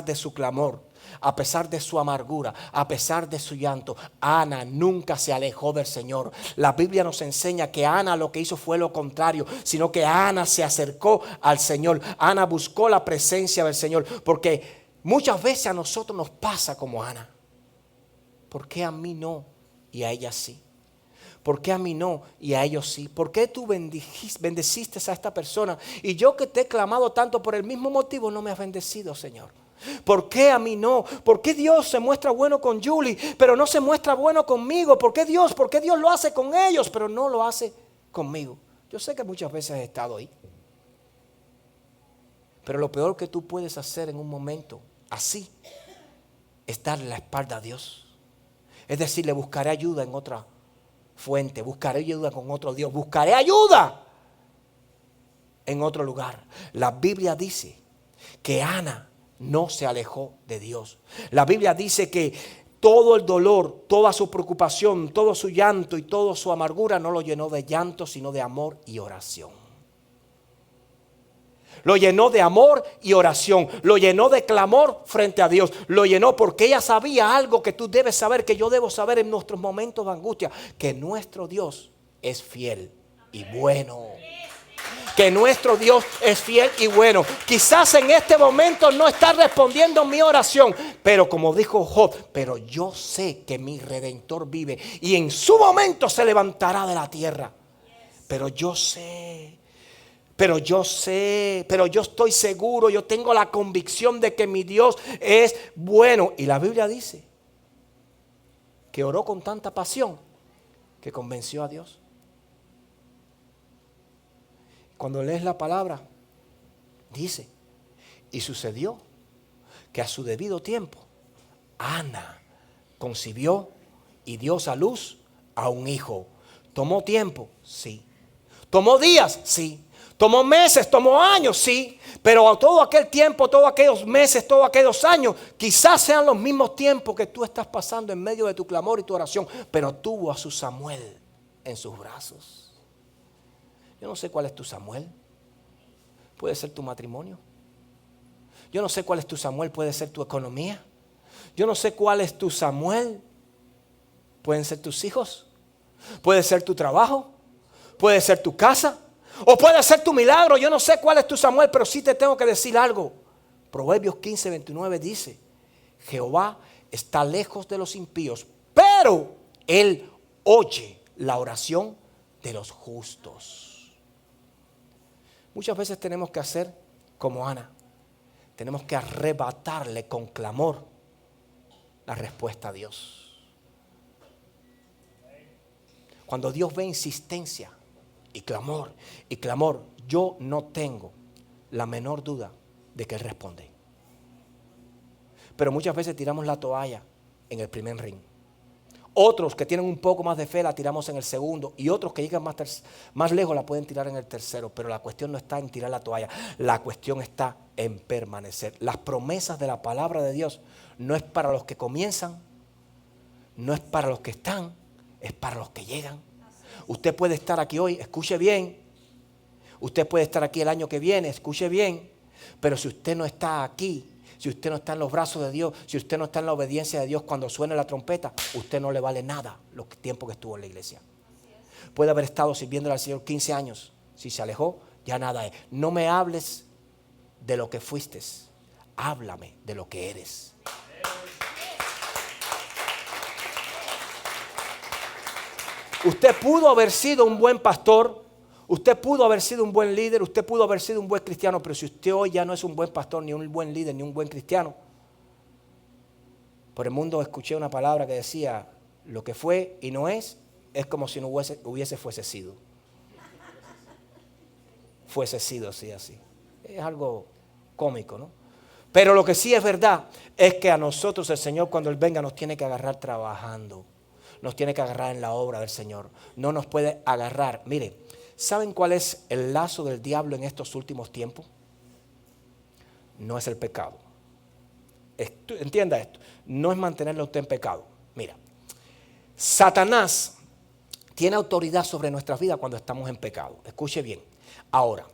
de su clamor, a pesar de su amargura, a pesar de su llanto, Ana nunca se alejó del Señor. La Biblia nos enseña que Ana lo que hizo fue lo contrario, sino que Ana se acercó al Señor. Ana buscó la presencia del Señor, porque muchas veces a nosotros nos pasa como Ana. ¿Por qué a mí no y a ella sí? ¿Por qué a mí no y a ellos sí? ¿Por qué tú bendeciste a esta persona y yo que te he clamado tanto por el mismo motivo no me has bendecido, Señor? ¿Por qué a mí no? ¿Por qué Dios se muestra bueno con Julie, pero no se muestra bueno conmigo? ¿Por qué Dios lo hace con ellos, pero no lo hace conmigo? Yo sé que muchas veces he estado ahí. Pero lo peor que tú puedes hacer en un momento así es darle la espalda a Dios. Es decir, le buscaré ayuda en otra fuente, buscaré ayuda con otro Dios, buscaré ayuda en otro lugar. La Biblia dice que Ana no se alejó de Dios. La Biblia dice que todo el dolor, toda su preocupación, todo su llanto y toda su amargura no lo llenó de llanto, sino de amor y oración. Lo llenó de amor y oración. Lo llenó de clamor frente a Dios. Lo llenó porque ella sabía algo que tú debes saber, que yo debo saber en nuestros momentos de angustia, que nuestro Dios es fiel y bueno. Que nuestro Dios es fiel y bueno. Quizás en este momento no está respondiendo mi oración, pero como dijo Job, pero yo sé que mi Redentor vive y en su momento se levantará de la tierra. Pero yo estoy seguro, yo tengo la convicción de que mi Dios es bueno. Y la Biblia dice que oró con tanta pasión que convenció a Dios. Cuando lees la palabra, dice, y sucedió que a su debido tiempo, Ana concibió y dio a luz a un hijo. ¿Tomó tiempo? Sí. ¿Tomó días? Sí. ¿Tomó meses? ¿Tomó años? Sí. Pero todo aquel tiempo, todos aquellos meses, todos aquellos años, quizás sean los mismos tiempos que tú estás pasando en medio de tu clamor y tu oración, pero tuvo a su Samuel en sus brazos. Yo no sé cuál es tu Samuel. puede ser tu matrimonio. Yo no sé cuál es tu Samuel, puede ser tu economía. Yo no sé cuál es tu Samuel, pueden ser tus hijos, puede ser tu trabajo, puede ser tu casa, o puede ser tu milagro. Yo no sé cuál es tu Samuel, pero sí te tengo que decir algo. Proverbios 15:29 dice: Jehová está lejos de los impíos, pero Él oye la oración de los justos. Muchas veces tenemos que hacer como Ana. Tenemos que arrebatarle con clamor la respuesta a Dios. Cuando Dios ve insistencia y clamor, yo no tengo la menor duda de que Él responde. Pero muchas veces tiramos la toalla en el primer ring. Otros que tienen un poco más de fe la tiramos en el segundo, y otros que llegan más lejos la pueden tirar en el tercero. Pero la cuestión no está en tirar la toalla, la cuestión está en permanecer. Las promesas de la palabra de Dios no es para los que comienzan, no es para los que están, es para los que llegan. Usted puede estar aquí hoy, escuche bien. Usted puede estar aquí el año que viene, escuche bien. Pero si usted no está aquí, si usted no está en los brazos de Dios, si usted no está en la obediencia de Dios cuando suene la trompeta, usted no le vale nada los tiempos que estuvo en la iglesia. Puede haber estado sirviéndole al Señor 15 años. Si se alejó, ya nada es. No me hables de lo que fuiste, háblame de lo que eres. Usted pudo haber sido un buen pastor, usted pudo haber sido un buen líder, usted pudo haber sido un buen cristiano, pero si usted hoy ya no es un buen pastor, ni un buen líder, ni un buen cristiano. Por el mundo escuché una palabra que decía: lo que fue y no es como si no fuese sido. Fuese sido, sí, así. Es algo cómico, ¿no? Pero lo que sí es verdad es que a nosotros el Señor, cuando Él venga, nos tiene que agarrar trabajando. Nos tiene que agarrar en la obra del Señor. No nos puede agarrar. Mire, ¿saben cuál es el lazo del diablo en estos últimos tiempos? No es el pecado. Entienda esto. No es mantenerlo usted en pecado. Mira, Satanás tiene autoridad sobre nuestras vidas cuando estamos en pecado. Escuche bien. Ahora,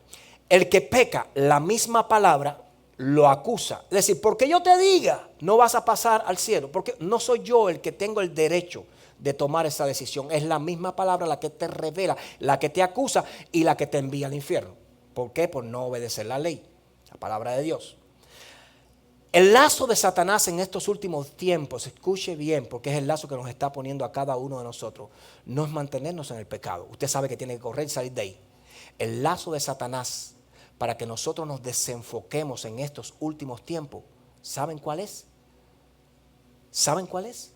el que peca, la misma palabra lo acusa. Es decir, porque yo te diga, no vas a pasar al cielo. Porque no soy yo el que tengo el derecho de tomar esa decisión. Es la misma palabra la que te revela, la que te acusa y la que te envía al infierno. ¿Por qué? Por no obedecer la ley, la palabra de Dios. El lazo de Satanás en estos últimos tiempos, escuche bien, porque es el lazo que nos está poniendo a cada uno de nosotros, no es mantenernos en el pecado. Usted sabe que tiene que correr y salir de ahí. El lazo de Satanás para que nosotros nos desenfoquemos en estos últimos tiempos, ¿saben cuál es? ¿Saben cuál es?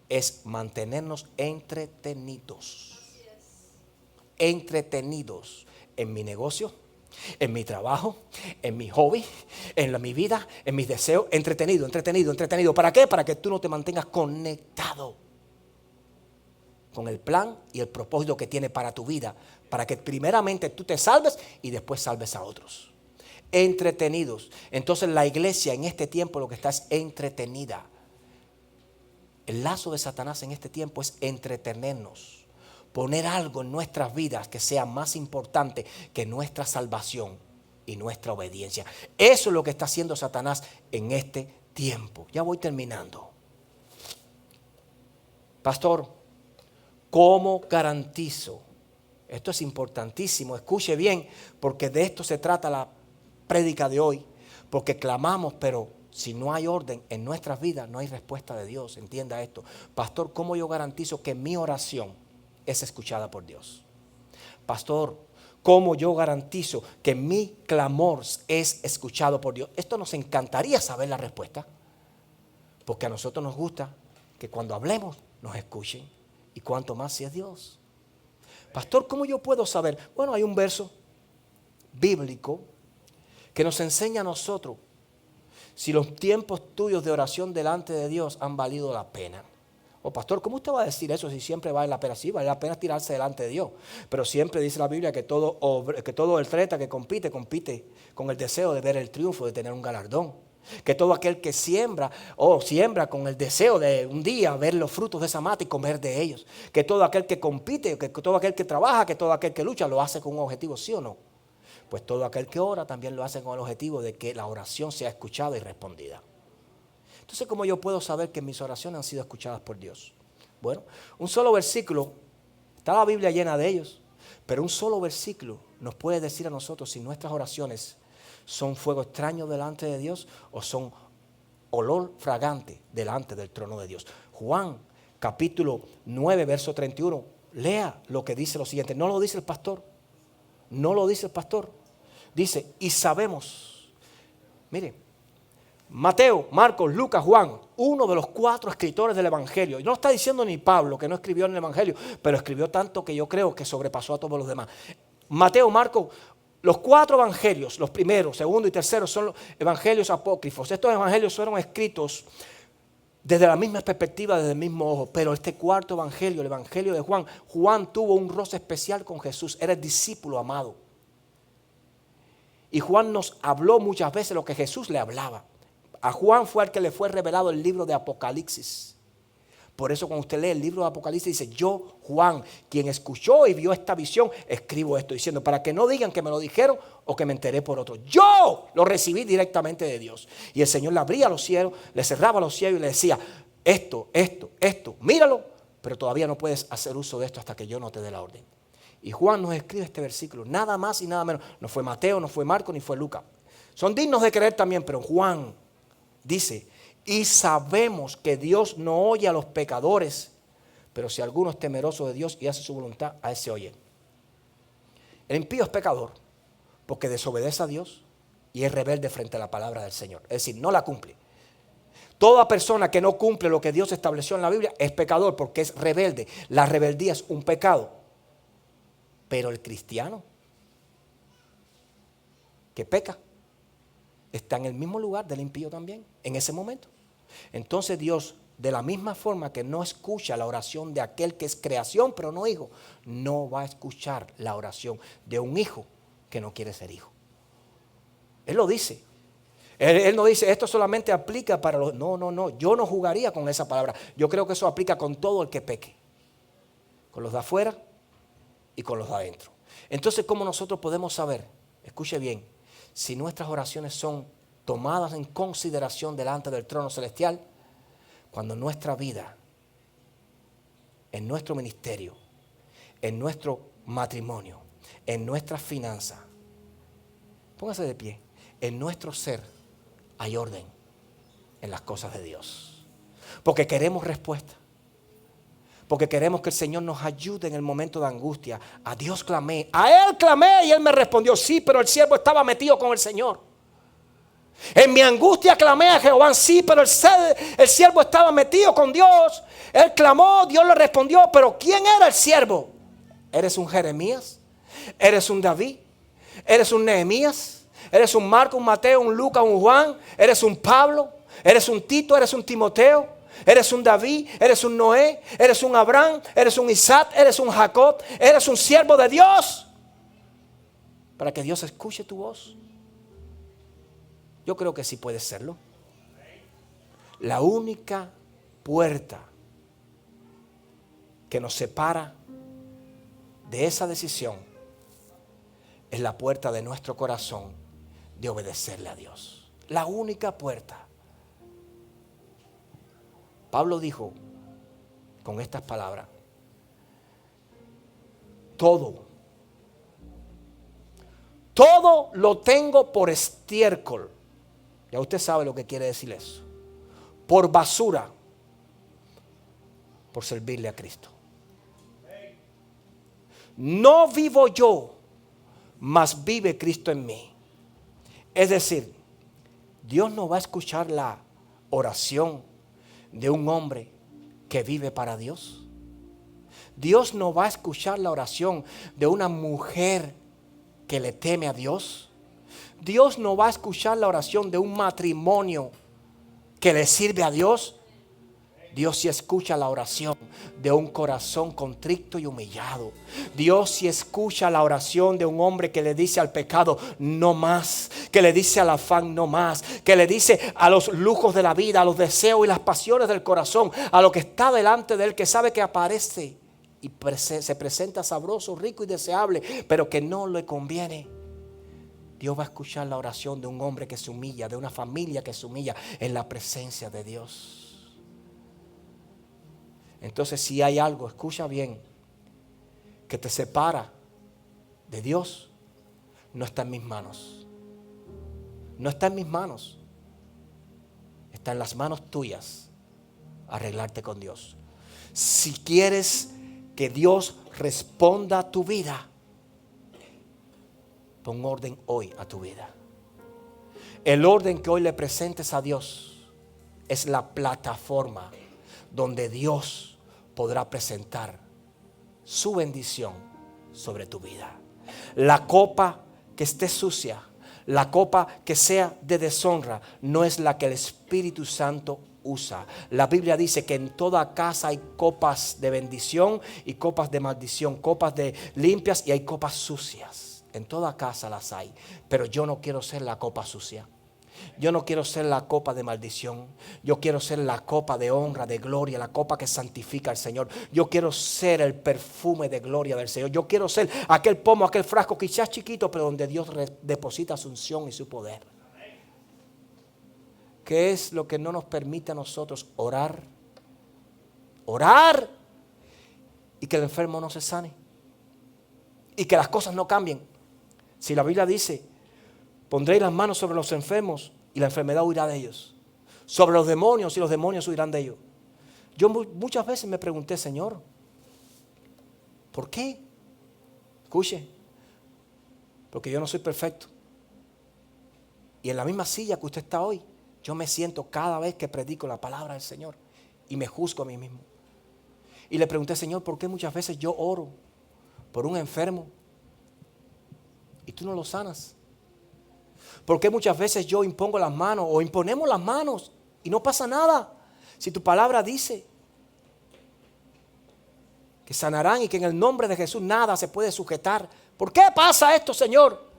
Es mantenernos entretenidos. Entretenidos en mi negocio, en mi trabajo, en mi hobby, en mi vida, en mis deseos. Entretenido. ¿Para qué? Para que tú no te mantengas conectado con el plan y el propósito que tiene para tu vida. Para que primeramente tú te salves y después salves a otros. Entretenidos. Entonces la iglesia en este tiempo lo que está es entretenida. El lazo de Satanás en este tiempo es entretenernos, poner algo en nuestras vidas que sea más importante que nuestra salvación y nuestra obediencia. Eso es lo que está haciendo Satanás en este tiempo. Ya voy terminando. Pastor, ¿cómo garantizo? Esto es importantísimo, escuche bien, porque de esto se trata la prédica de hoy, porque clamamos, pero si no hay orden en nuestras vidas, no hay respuesta de Dios. Entienda esto. Pastor, ¿cómo yo garantizo que mi oración es escuchada por Dios? Pastor, ¿cómo yo garantizo que mi clamor es escuchado por Dios? Esto nos encantaría saber la respuesta, porque a nosotros nos gusta que cuando hablemos nos escuchen, y cuanto más si es Dios. Pastor, ¿cómo yo puedo saber? Bueno, hay un verso bíblico que nos enseña a nosotros si los tiempos tuyos de oración delante de Dios han valido la pena. Pastor, ¿cómo usted va a decir eso si siempre vale la pena? Sí, vale la pena tirarse delante de Dios. Pero siempre dice la Biblia que todo atleta que compite con el deseo de ver el triunfo, de tener un galardón. Que todo aquel que siembra con el deseo de un día ver los frutos de esa mata y comer de ellos. Que todo aquel que compite, que todo aquel que trabaja, que todo aquel que lucha lo hace con un objetivo, ¿sí o no? Pues todo aquel que ora también lo hace con el objetivo de que la oración sea escuchada y respondida. Entonces, ¿cómo yo puedo saber que mis oraciones han sido escuchadas por Dios? Bueno, un solo versículo, está la Biblia llena de ellos, pero un solo versículo nos puede decir a nosotros si nuestras oraciones son fuego extraño delante de Dios o son olor fragante delante del trono de Dios. Juan capítulo 9, verso 31, lea lo que dice lo siguiente. No lo dice el pastor, no lo dice el pastor. Dice, y sabemos, mire, Mateo, Marcos, Lucas, Juan, uno de los 4 escritores del Evangelio. Y no está diciendo ni Pablo, que no escribió en el Evangelio, pero escribió tanto que yo creo que sobrepasó a todos los demás. Mateo, Marcos, los 4 evangelios, los primeros, segundo y tercero, son los evangelios apócrifos. Estos evangelios fueron escritos desde la misma perspectiva, desde el mismo ojo. Pero este 4º evangelio, el evangelio de Juan, Juan tuvo un roce especial con Jesús. Era el discípulo amado. Y Juan nos habló muchas veces lo que Jesús le hablaba. A Juan fue al que le fue revelado el libro de Apocalipsis. Por eso cuando usted lee el libro de Apocalipsis dice, yo, Juan, quien escuchó y vio esta visión, escribo esto diciendo, para que no digan que me lo dijeron o que me enteré por otro. Yo lo recibí directamente de Dios. Y el Señor le abría los cielos, le cerraba los cielos y le decía, esto, míralo, pero todavía no puedes hacer uso de esto hasta que yo no te dé la orden. Y Juan nos escribe este versículo, nada más y nada menos. No fue Mateo, no fue Marcos, ni fue Lucas. Son dignos de creer también, pero Juan dice, y sabemos que Dios no oye a los pecadores, pero si alguno es temeroso de Dios y hace su voluntad, a ese oye. El impío es pecador porque desobedece a Dios y es rebelde frente a la palabra del Señor. Es decir, no la cumple. Toda persona que no cumple lo que Dios estableció en la Biblia es pecador porque es rebelde. La rebeldía es un pecado. Pero el cristiano que peca está en el mismo lugar del impío también, en ese momento. Entonces Dios, de la misma forma que no escucha la oración de aquel que es creación pero no hijo, no va a escuchar la oración de un hijo que no quiere ser hijo. Él lo dice. Él no dice, esto solamente aplica para los... No, yo no jugaría con esa palabra. Yo creo que eso aplica con todo el que peque. Con los de afuera y con los de adentro. Entonces, ¿cómo nosotros podemos saber? Escuche bien. Si nuestras oraciones son tomadas en consideración delante del trono celestial, cuando nuestra vida, en nuestro ministerio, en nuestro matrimonio, en nuestras finanzas, póngase de pie, en nuestro ser hay orden en las cosas de Dios. Porque queremos respuesta. Porque queremos que el Señor nos ayude en el momento de angustia. A Dios clamé, a Él clamé y Él me respondió, sí, pero el siervo estaba metido con el Señor. En mi angustia clamé a Jehová, sí, pero el siervo estaba metido con Dios. Él clamó, Dios le respondió, pero ¿quién era el siervo? ¿Eres un Jeremías? ¿Eres un David? ¿Eres un Nehemías? ¿Eres un Marcos, un Mateo, un Lucas, un Juan? ¿Eres un Pablo? ¿Eres un Tito? ¿Eres un Timoteo? ¿Eres un David? ¿Eres un Noé? ¿Eres un Abraham? ¿Eres un Isaac? ¿Eres un Jacob? ¿Eres un siervo de Dios? Para que Dios escuche tu voz. Yo creo que sí puedes serlo. La única puerta que nos separa de esa decisión es la puerta de nuestro corazón de obedecerle a Dios. La única puerta. Pablo dijo con estas palabras, todo lo tengo por estiércol. Ya usted sabe lo que quiere decir eso. Por basura, por servirle a Cristo. No vivo yo, mas vive Cristo en mí. Es decir, Dios no va a escuchar la oración de un hombre que vive para Dios. Dios no va a escuchar la oración de una mujer que le teme a Dios. Dios no va a escuchar la oración de un matrimonio que le sirve a Dios. Dios sí escucha la oración de un corazón contrito y humillado. Dios sí escucha la oración de un hombre que le dice al pecado no más, que le dice al afán no más, que le dice a los lujos de la vida, a los deseos y las pasiones del corazón, a lo que está delante de él, que sabe que aparece y se presenta sabroso, rico y deseable, pero que no le conviene. Dios va a escuchar la oración de un hombre que se humilla, de una familia que se humilla en la presencia de Dios. Entonces, si hay algo, escucha bien, que te separa de Dios, no está en mis manos. No está en mis manos. Está en las manos tuyas arreglarte con Dios. Si quieres que Dios responda a tu vida, pon orden hoy a tu vida. El orden que hoy le presentes a Dios es la plataforma donde Dios podrá presentar su bendición sobre tu vida. La copa que esté sucia, la copa que sea de deshonra, no es la que el Espíritu Santo usa. La Biblia dice que en toda casa hay copas de bendición y copas de maldición, copas de limpias y hay copas sucias. En toda casa las hay, pero yo no quiero ser la copa sucia. Yo no quiero ser la copa de maldición. Yo quiero ser la copa de honra, de gloria, la copa que santifica al Señor. Yo quiero ser el perfume de gloria del Señor. Yo quiero ser aquel pomo, aquel frasco, quizás chiquito, pero donde Dios deposita su unción y su poder. ¿Qué es lo que no nos permite a nosotros orar? Orar y que el enfermo no se sane y que las cosas no cambien. Si la Biblia dice, pondréis las manos sobre los enfermos y la enfermedad huirá de ellos. Sobre los demonios y los demonios huirán de ellos. Yo muchas veces me pregunté, Señor, ¿por qué? Escuche, porque yo no soy perfecto. Y en la misma silla que usted está hoy, yo me siento cada vez que predico la palabra del Señor y me juzgo a mí mismo. Y le pregunté, Señor, ¿por qué muchas veces yo oro por un enfermo y tú no lo sanas? ¿Por qué muchas veces yo impongo las manos o imponemos las manos y no pasa nada? Si tu palabra dice que sanarán y que en el nombre de Jesús nada se puede sujetar. ¿Por qué pasa esto, Señor?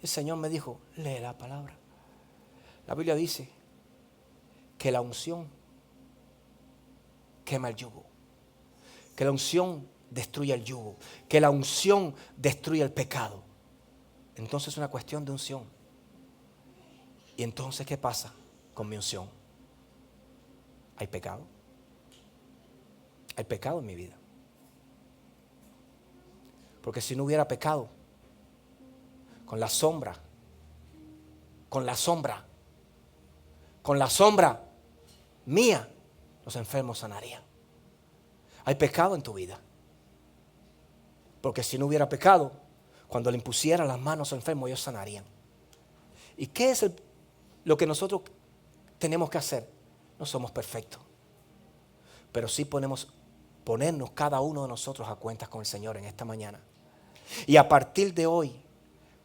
El Señor me dijo, lee la palabra. La Biblia dice que la unción quema el yugo, que la unción destruye el yugo, que la unción destruye el pecado. Entonces es una cuestión de unción. Y entonces, ¿qué pasa con mi unción? ¿Hay pecado? Hay pecado en mi vida. Porque si no hubiera pecado, con la sombra mía, los enfermos sanarían. Hay pecado en tu vida. Porque si no hubiera pecado, cuando le impusiera las manos al enfermo, ellos sanarían. ¿Y qué es lo que nosotros tenemos que hacer? No somos perfectos, pero sí ponernos cada uno de nosotros a cuentas con el Señor en esta mañana. Y a partir de hoy,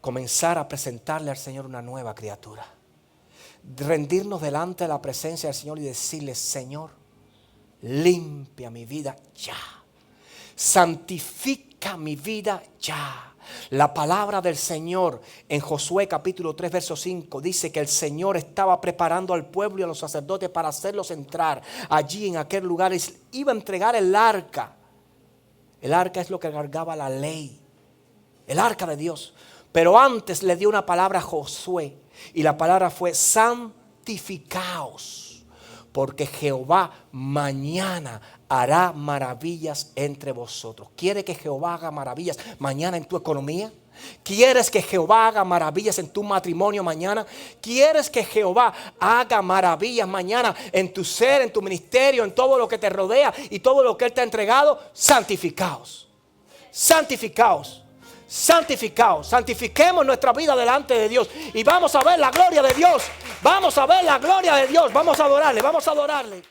comenzar a presentarle al Señor una nueva criatura. Rendirnos delante de la presencia del Señor y decirle, Señor, limpia mi vida ya. Santifica mi vida ya. La palabra del Señor en Josué capítulo 3 verso 5 dice que el Señor estaba preparando al pueblo y a los sacerdotes para hacerlos entrar allí en aquel lugar. Y iba a entregar el arca. El arca es lo que cargaba la ley, el arca de Dios. Pero antes le dio una palabra a Josué y la palabra fue santificaos, porque Jehová mañana hará maravillas entre vosotros. ¿Quiere que Jehová haga maravillas mañana en tu economía? ¿Quieres que Jehová haga maravillas en tu matrimonio mañana? ¿Quieres que Jehová haga maravillas mañana en tu ser, en tu ministerio, en todo lo que te rodea y todo lo que Él te ha entregado? Santificaos. Santificaos. Santificaos, santifiquemos nuestra vida delante de Dios y vamos a ver la gloria de Dios. Vamos a ver la gloria de Dios. Vamos a adorarle, vamos a adorarle.